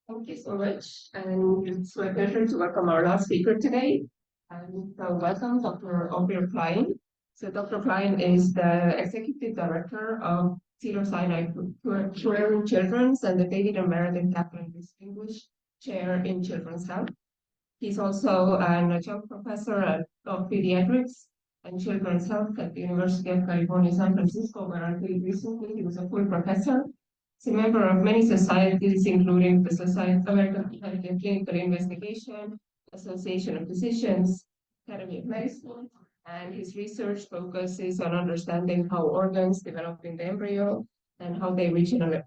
Thank you so much. And it's my pleasure to welcome our last speaker today. Welcome Dr. Ophir Klein. So Dr. Klein is the Executive Director of Cedar-Sinai Caring Children's and the David and Meredith Kaplan Distinguished Chair in Children's Health. He's also an adjunct professor of pediatrics and children's health at the University of California, San Francisco, where until recently he was a full professor. He's a member of many societies, including the American Society of Clinical Investigation, Association of Physicians, Academy of Medicine, and his research focuses on understanding how organs develop in the embryo and how they regenerate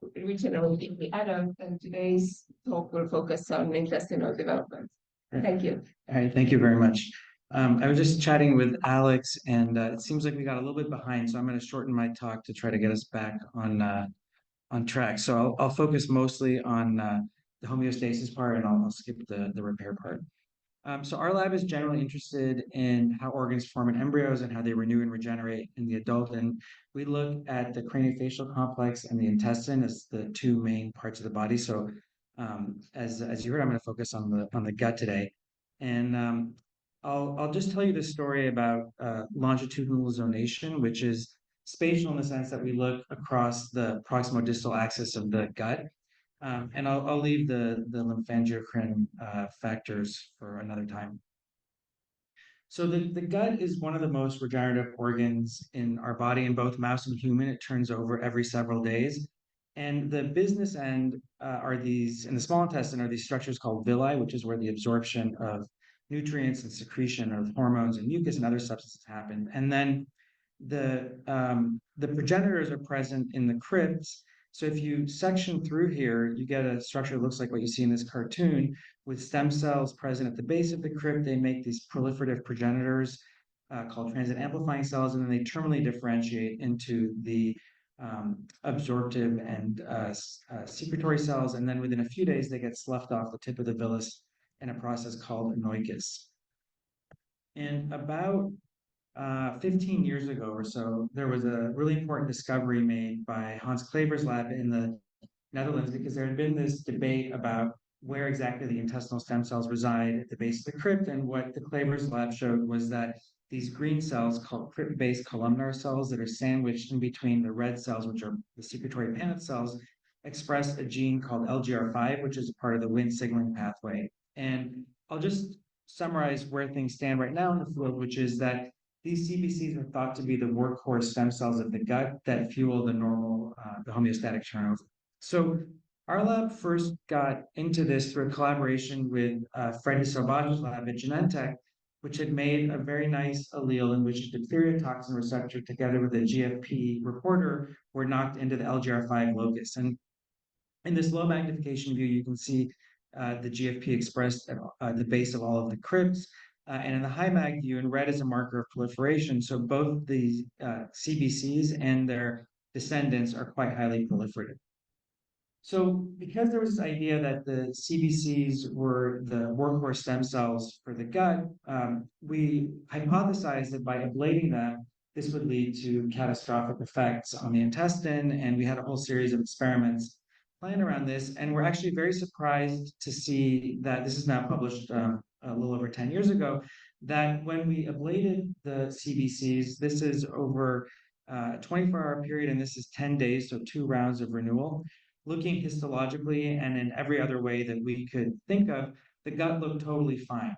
in the adult. And today's talk will focus on intestinal development. Thank you. All right, thank you very much. I was just chatting with Alex, and it seems like we got a little bit behind, so I'm going to shorten my talk to try to get us back on track. So I'll focus mostly on the homeostasis part, and I'll skip the repair part. So our lab is generally interested in how organs form in embryos and how they renew and regenerate in the adult. And we look at the craniofacial complex and the intestine as the two main parts of the body. So as you heard, I'm going to focus on the gut today. And I'll just tell you the story about longitudinal zonation, which is spatial in the sense that we look across the proximal distal axis of the gut. And I'll leave the lymphangiocrine factors for another time. So the gut is one of the most regenerative organs in our body. In both mouse and human. It turns over every several days. And the business end are these, in the small intestine, are these structures called villi, which is where the absorption of nutrients and secretion of hormones and mucus and other substances happen. And then the progenitors are present in the crypts. So if you section through here, you get a structure that looks like what you see in this cartoon with stem cells present at the base of the crypt. They make these proliferative progenitors called transit amplifying cells, and then they terminally differentiate into the absorptive and secretory cells. And then within a few days, they get sloughed off the tip of the villus in a process called anoikis. And about 15 years ago or so, there was a really important discovery made by Hans Klever's lab in the Netherlands, because there had been this debate about where exactly the intestinal stem cells reside at the base of the crypt. And what the Klever's lab showed was that these green cells called crypt-based columnar cells that are sandwiched in between the red cells, which are the secretory Paneth cells, express a gene called LGR5, which is a part of the Wnt signaling pathway. And I'll just summarize where things stand right now in the field, which is that these CBCs are thought to be the workhorse stem cells of the gut that fuel the normal, the homeostatic turnover. So our lab first got into this through a collaboration with Fred de Sauvage's lab at Genentech, which had made a very nice allele in which a diphtheria toxin receptor together with a GFP reporter were knocked into the LGR5 locus. And in this low magnification view, you can see the GFP expressed at the base of all of the crypts. And in the high mag view, in red is a marker of proliferation. So both the CBCs and their descendants are quite highly proliferative. So because there was this idea that the CBCs were the workhorse stem cells for the gut, we hypothesized that by ablating them, this would lead to catastrophic effects on the intestine. And we had a whole series of experiments planned around this. And we're actually very surprised to see that this is now published a little over 10 years ago, that when we ablated the CBCs, this is over a 24-hour period, and this is 10 days, so 2 rounds of renewal. Looking histologically and in every other way that we could think of, the gut looked totally fine.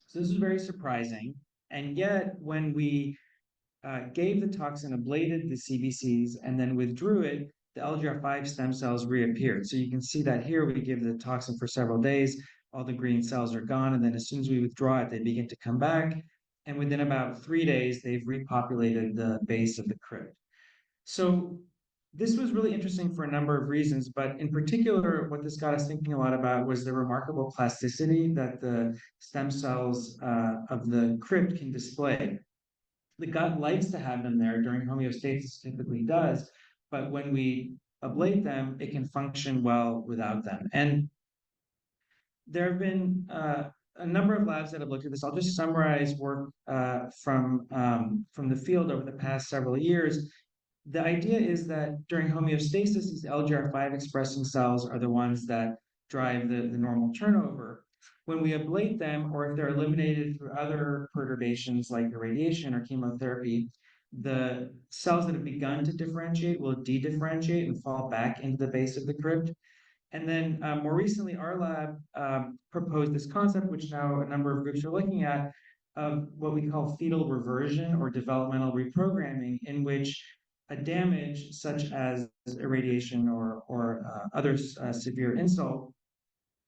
So this was very surprising. And yet, when we gave the toxin, ablated the CBCs, and then withdrew it, the LGR5 stem cells reappeared. So you can see that here we give the toxin for several days, all the green cells are gone, and then as soon as we withdraw it, they begin to come back. And within about 3 days, they've repopulated the base of the crypt. So this was really interesting for a number of reasons, but in particular, what this got us thinking a lot about was the remarkable plasticity that the stem cells of the crypt can display. The gut likes to have them there during homeostasis, typically does, but when we ablate them, it can function well without them. And there have been a number of labs that have looked at this. I'll just summarize work from the field over the past several years. The idea is that during homeostasis, these LGR5 expressing cells are the ones that drive the normal turnover. When we ablate them, or if they're eliminated through other perturbations like irradiation or chemotherapy, the cells that have begun to differentiate will de-differentiate and fall back into the base of the crypt. And then more recently, our lab proposed this concept, which now a number of groups are looking at, of what we call fetal reversion or developmental reprogramming, in which a damage such as irradiation or other severe insult,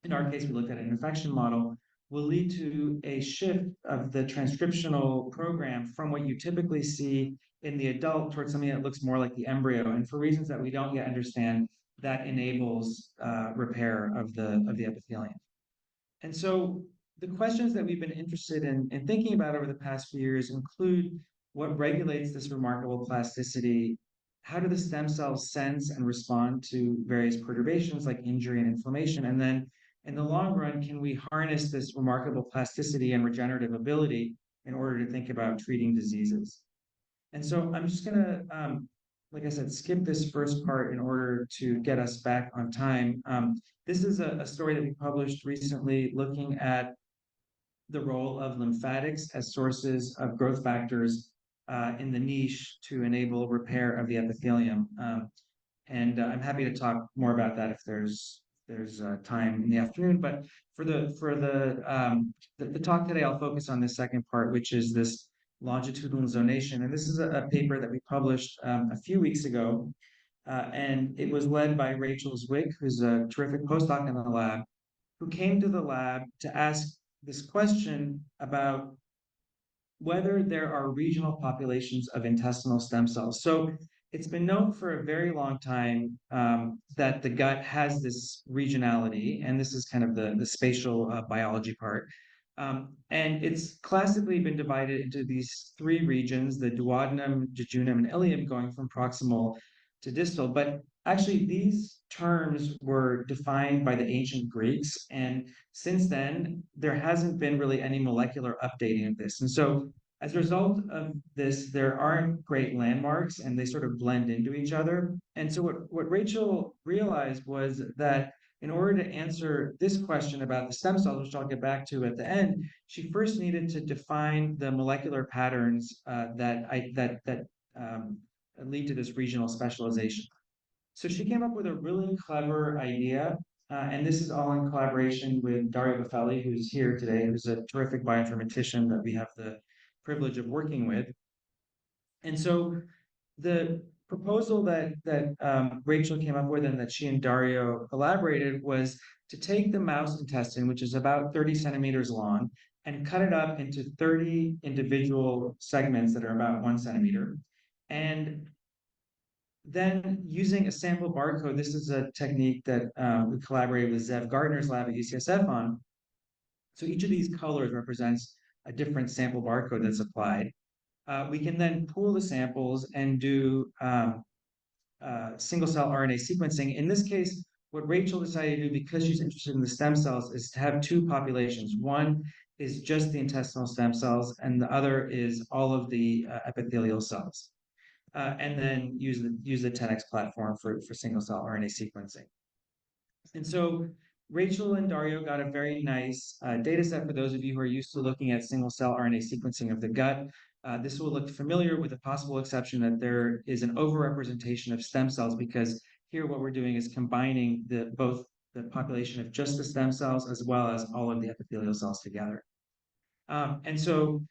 in our case, we looked at an infection model, will lead to a shift of the transcriptional program from what you typically see in the adult towards something that looks more like the embryo. And for reasons that we don't yet understand, that enables repair of the epithelium. And so the questions that we've been interested in thinking about over the past few years include what regulates this remarkable plasticity. How do the stem cells sense and respond to various perturbations like injury and inflammation? And then in the long run, can we harness this remarkable plasticity and regenerative ability in order to think about treating diseases? And so I'm just going to, like I said, skip this first part in order to get us back on time. This is a story that we published recently looking at the role of lymphatics as sources of growth factors in the niche to enable repair of the epithelium. And I'm happy to talk more about that if there's time in the afternoon. But for the talk today, I'll focus on the second part, which is this longitudinal zonation. And this is a paper that we published a few weeks ago. And it was led by Rachel Zwick, who's a terrific postdoc in the lab, who came to the lab to ask this question about whether there are regional populations of intestinal stem cells. So it's been known for a very long time that the gut has this regionality, and this is kind of the spatial biology part. And it's classically been divided into these three regions, the duodenum, jejunum, and ileum, going from proximal to distal. But actually, these terms were defined by the ancient Greeks. And since then, there hasn't been really any molecular updating of this. And so as a result of this, there aren't great landmarks and they sort of blend into each other. And so what Rachel realized was that in order to answer this question about the stem cells, which I'll get back to at the end, she first needed to define the molecular patterns that lead to this regional specialization. So she came up with a really clever idea, and this is all in collaboration with Dario Buffelli, who's here today, who's a terrific bioinformatician that we have the privilege of working with. And so the proposal that Rachel came up with and that she and Dario elaborated was to take the mouse intestine, which is about 30 centimeters long, and cut it up into 30 individual segments that are about 1 centimeter. And then using a sample barcode, this is a technique that we collaborated with Zev Gardner's lab at UCSF on. So each of these colors represents a different sample barcode that's applied. We can then pool the samples and do single cell RNA sequencing. In this case, what Rachel decided to do, because she's interested in the stem cells, is to have two populations. One is just the intestinal stem cells, and the other is all of the epithelial cells. And then use the 10x platform for single cell RNA sequencing. And so Rachel and Dario got a very nice data set for those of you who are used to looking at single cell RNA sequencing of the gut. This will look familiar with the possible exception that there is an overrepresentation of stem cells, because here what we're doing is combining both the population of just the stem cells as well as all of the epithelial cells together. And so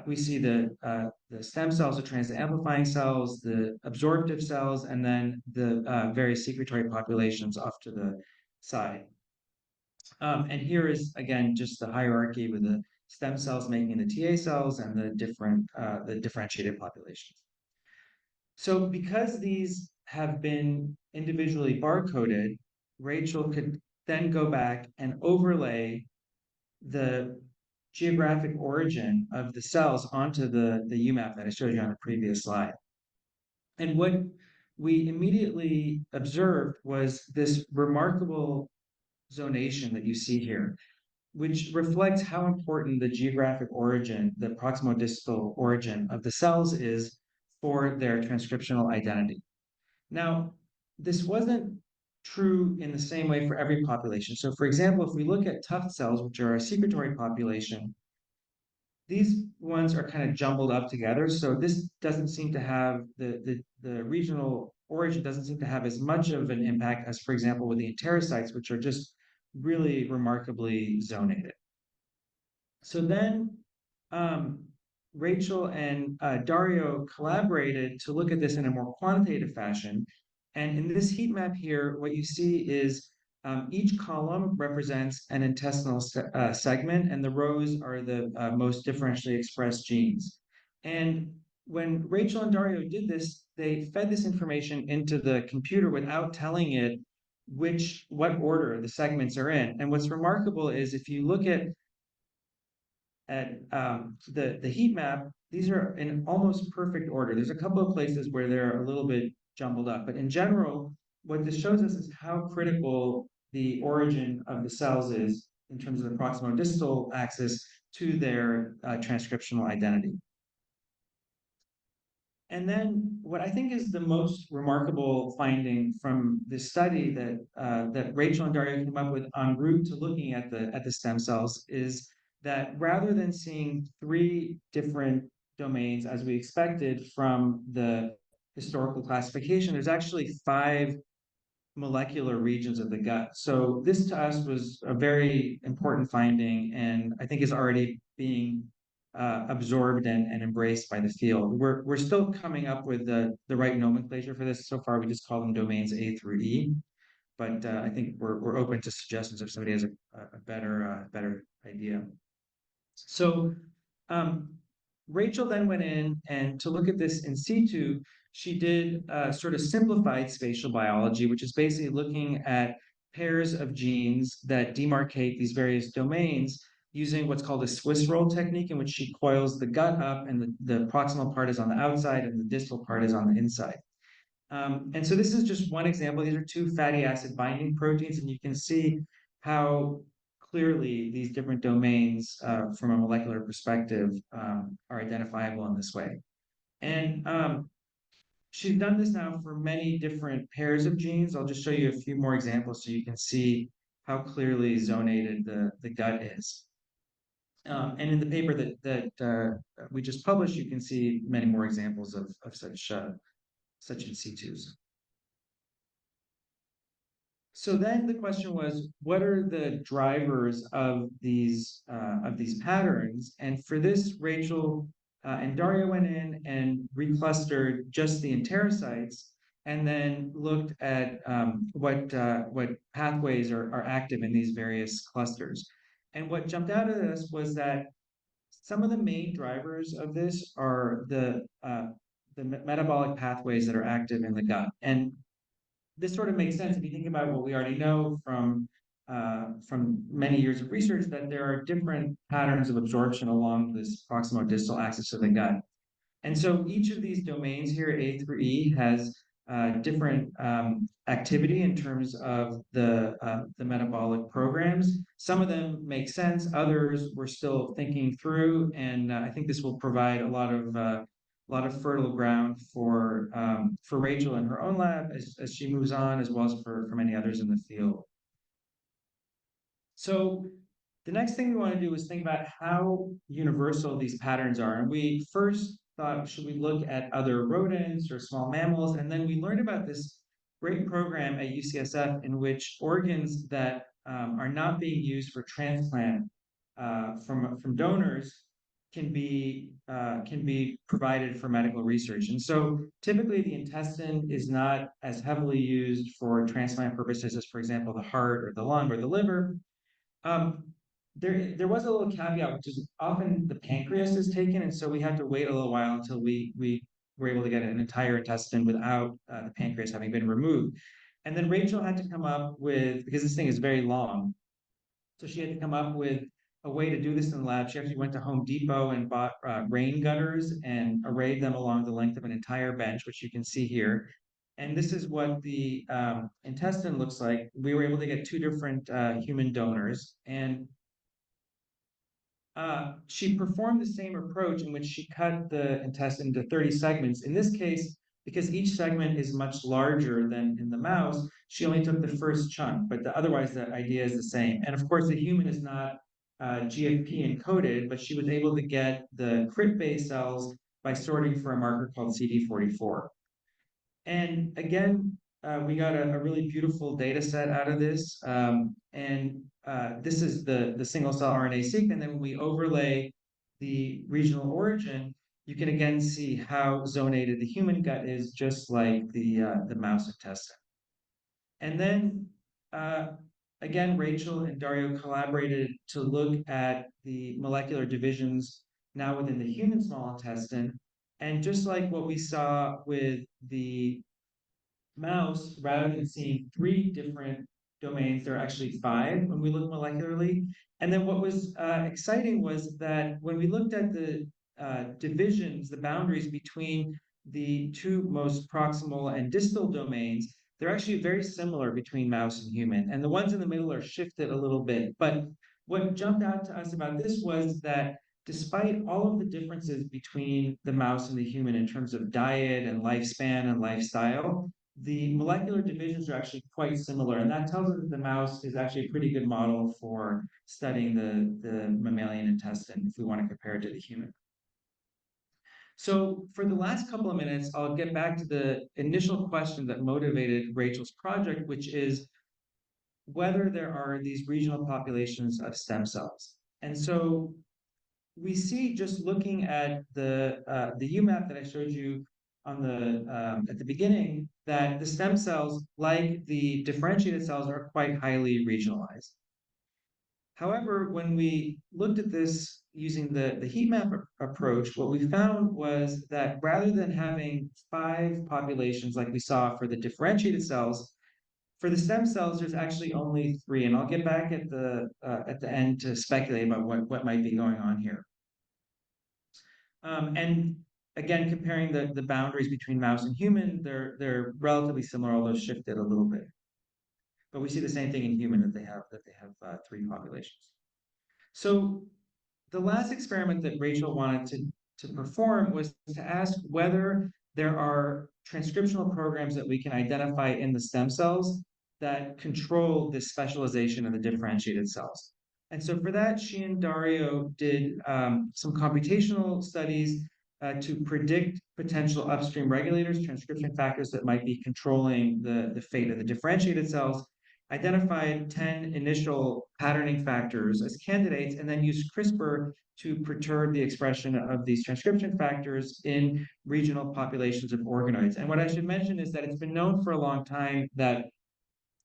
we see the stem cells, the transit amplifying cells, the absorptive cells, and then the various secretory populations off to the side. And here is, again, just the hierarchy with the stem cells making the TA cells and the differentiated populations. So because these have been individually barcoded, Rachel could then go back and overlay the geographic origin of the cells onto the UMAP that I showed you on the previous slide. And what we immediately observed was this remarkable zonation that you see here, which reflects how important the geographic origin, the proximodistal origin of the cells is for their transcriptional identity. Now, this wasn't true in the same way for every population. So for example, if we look at tuft cells, which are a secretory population, these ones are kind of jumbled up together. So this doesn't seem to have the regional origin doesn't seem to have as much of an impact as, for example, with the enterocytes, which are just really remarkably zonated. So then um, Rachel and Dario collaborated to look at this in a more quantitative fashion. And in this heat map here, what you see is each column represents an intestinal segment, and the rows are the most differentially expressed genes. And when Rachel and Dario did this, they fed this information into the computer without telling it what order the segments are in. And what's remarkable is if you look at the heat map, these are in almost perfect order. There's a couple of places where they're a little bit jumbled up, but in general, what this shows us is how critical the origin of the cells is in terms of the proximal distal axis to their transcriptional identity. And then what I think is the most remarkable finding from this study that Rachel and Dario came up with en route to looking at the stem cells is that rather than seeing three different domains as we expected from the historical classification, there's actually five molecular regions of the gut. So this to us was a very important finding, and I think is already being absorbed and embraced by the field. We're still coming up with the right nomenclature for this. So far, we just call them domains A through E, but I think we're open to suggestions if somebody has a better idea. So um, Rachel then went in and to look at this in situ, she did sort of simplified spatial biology, which is basically looking at pairs of genes that demarcate these various domains using what's called a Swiss roll technique, in which she coils the gut up and the proximal part is on the outside and the distal part is on the inside. And so this is just one example. These are two fatty acid binding proteins, and you can see how clearly these different domains from a molecular perspective are identifiable in this way. And she's done this now for many different pairs of genes. I'll just show you a few more examples so you can see how clearly zonated the gut is. And in the paper that we just published, you can see many more examples of such in situs. So then the question was, what are the drivers of these patterns? And for this, Rachel and Daria went in and reclustered just the enterocytes, and then looked at what pathways are active in these various clusters. And what jumped out at us was that some of the main drivers of this are the metabolic pathways that are active in the gut. And this sort of makes sense if you think about what we already know from many years of research, that there are different patterns of absorption along this proximal distal axis of the gut. And so each of these domains here, A through E, has different activity in terms of the metabolic programs. Some of them make sense, others we're still thinking through, and I think this will provide a lot of fertile ground for Rachel in her own lab as she moves on, as well as for many others in the field. So the next thing we want to do is think about how universal these patterns are. And we first thought, should we look at other rodents or small mammals? And then we learned about this great program at UCSF in which organs that are not being used for transplant from donors can be provided for medical research. And so typically the intestine is not as heavily used for transplant purposes as, for example, the heart or the lung or the liver. Um, there was a little caveat, which is often the pancreas is taken, and so we had to wait a little while until we were able to get an entire intestine without the pancreas having been removed. And then Rachel had to come up with, because this thing is very long, so she had to come up with a way to do this in the lab. She actually went to Home Depot and bought rain gutters and arrayed them along the length of an entire bench, which you can see here. And this is what the intestine looks like. We were able to get two different human donors, and she performed the same approach in which she cut the intestine into 30 segments. In this case, because each segment is much larger than in the mouse, She only took the first chunk, but otherwise the idea is the same. And of course, the human is not GFP encoded, but she was able to get the crypt-based cells by sorting for a marker called CD44. And again, we got a really beautiful data set out of this. This is the single cell RNA seq. And then when we overlay the regional origin, you can again see how zonated the human gut is, just like the mouse intestine. And then again, Rachel and Dario collaborated to look at the molecular divisions now within the human small intestine. And just like what we saw with the mouse, rather than seeing three different domains, there are actually five when we look molecularly. And then what was exciting was that when we looked at the divisions, the boundaries between the two most proximal and distal domains, they're actually very similar between mouse and human. And the ones in the middle are shifted a little bit. But what jumped out to us about this was that despite all of the differences between the mouse and the human in terms of diet and lifespan and lifestyle, the molecular divisions are actually quite similar. And that tells us that the mouse is actually a pretty good model for studying the mammalian intestine if we want to compare it to the human. So for the last couple of minutes, I'll get back to the initial question that motivated Rachel's project, which is whether there are these regional populations of stem cells. And so we see, just looking at the UMAP that I showed you on the at the beginning, that the stem cells, like the differentiated cells, are quite highly regionalized. However, when we looked at this using the heat map approach, what we found was that rather than having five populations like we saw for the differentiated cells, for the stem cells, there's actually only three. And I'll get back at the end to speculate about what might be going on here. And again, comparing the boundaries between mouse and human, they're relatively similar, although shifted a little bit. But we see the same thing in human, that they have three populations. So the last experiment that Rachel wanted to perform was to ask whether there are transcriptional programs that we can identify in the stem cells that control this specialization of the differentiated cells. And so for that, she and Dario did some computational studies to predict potential upstream regulators, transcription factors that might be controlling the fate of the differentiated cells, identified 10 initial patterning factors as candidates, and then used CRISPR to perturb the expression of these transcription factors in regional populations of organoids. And what I should mention is that it's been known for a long time that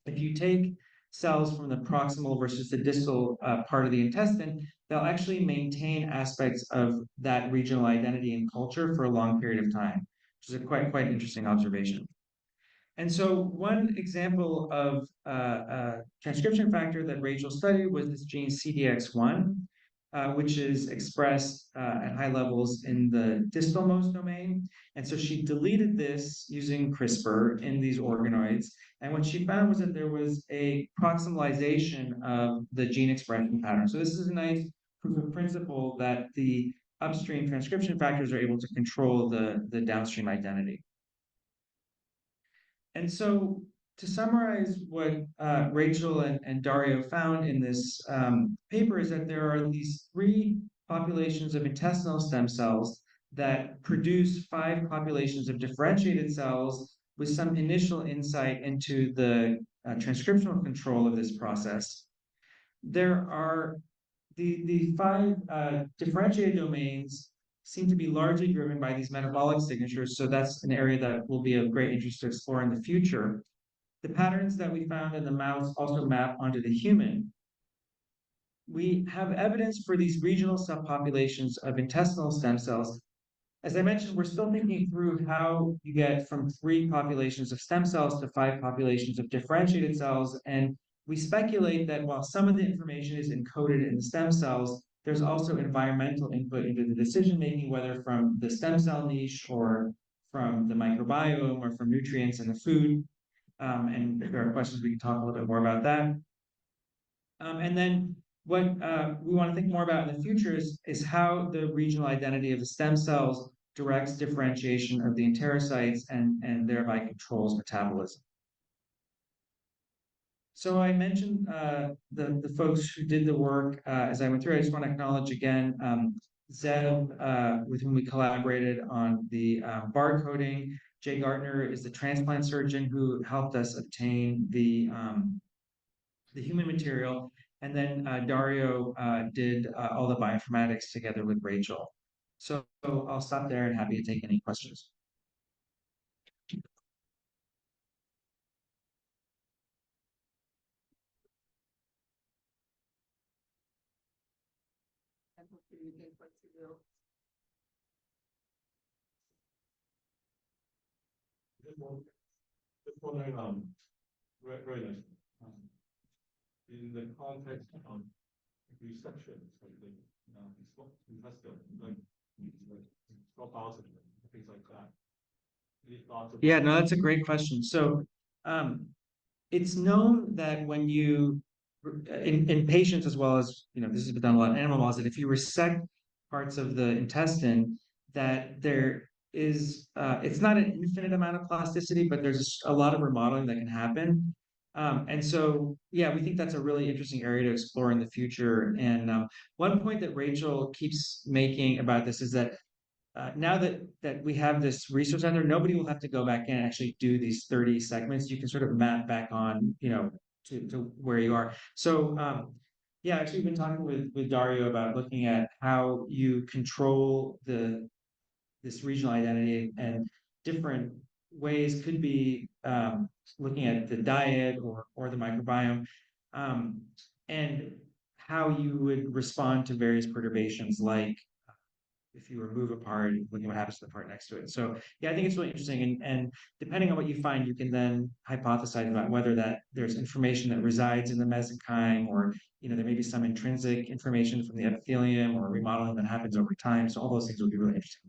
if you take cells from the proximal versus the distal part of the intestine, they'll actually maintain aspects of that regional identity and culture for a long period of time, which is a quite interesting observation. And so one example of transcription factor that Rachel studied was this gene CDX1, which is expressed at high levels in the distalmost domain. And so she deleted this using CRISPR in these organoids. And what she found was that there was a proximalization of the gene expression pattern. So this is a nice proof of principle that the upstream transcription factors are able to control the downstream identity. And so to summarize what Rachel and Dario found in this paper is that there are these three populations of intestinal stem cells that produce five populations of differentiated cells with some initial insight into the transcriptional control of this process. There are the five differentiated domains seem to be largely driven by these metabolic signatures. So that's an area that will be of great interest to explore in the future. The patterns that we found in the mouse also map onto the human. We have evidence for these regional subpopulations of intestinal stem cells. As I mentioned, we're still thinking through how you get from three populations of stem cells to five populations of differentiated cells. And we speculate that while some of the information is encoded in the stem cells, there's also environmental input into the decision making, whether from the stem cell niche or from the microbiome or from nutrients in the food. And if there are questions, we can talk a little bit more about that. And then what we want to think more about in the future is how the regional identity of the stem cells directs differentiation of the enterocytes and thereby controls metabolism. So I mentioned the folks who did the work as I went through. I just want to acknowledge again Zeb, with whom we collaborated on the barcoding. Jay Gartner is the transplant surgeon who helped us obtain the human material, and then Dario did all the bioinformatics together with Rachel. So I'll stop there and happy to take any questions. And hopefully we can continue. Just wondering, very nice. In the context of resection, something, intestine, like swap out and things like that. Any thoughts about? Yeah, no, that's a great question. So, it's known that when you, in patients as well as, this has been done a lot in animal models, that if you resect parts of the intestine, that there is, it's not an infinite amount of plasticity, but there's a lot of remodeling that can happen. And so, yeah, we think that's a really interesting area to explore in the future. And one point that Rachel keeps making about this is that now that we have this resource out there, nobody will have to go back in and actually do these 30 segments. You can sort of map back on, to where you are. So yeah, actually we've been talking with Dario about looking at how you control this regional identity, and different ways could be looking at the diet or the microbiome, um, and how you would respond to various perturbations, like if you remove a part, looking at what happens to the part next to it. So yeah, I think it's really interesting. And depending on what you find, you can then hypothesize about whether that there's information that resides in the mesenchyme, or there may be some intrinsic information from the epithelium or remodeling that happens over time. So all those things will be really interesting.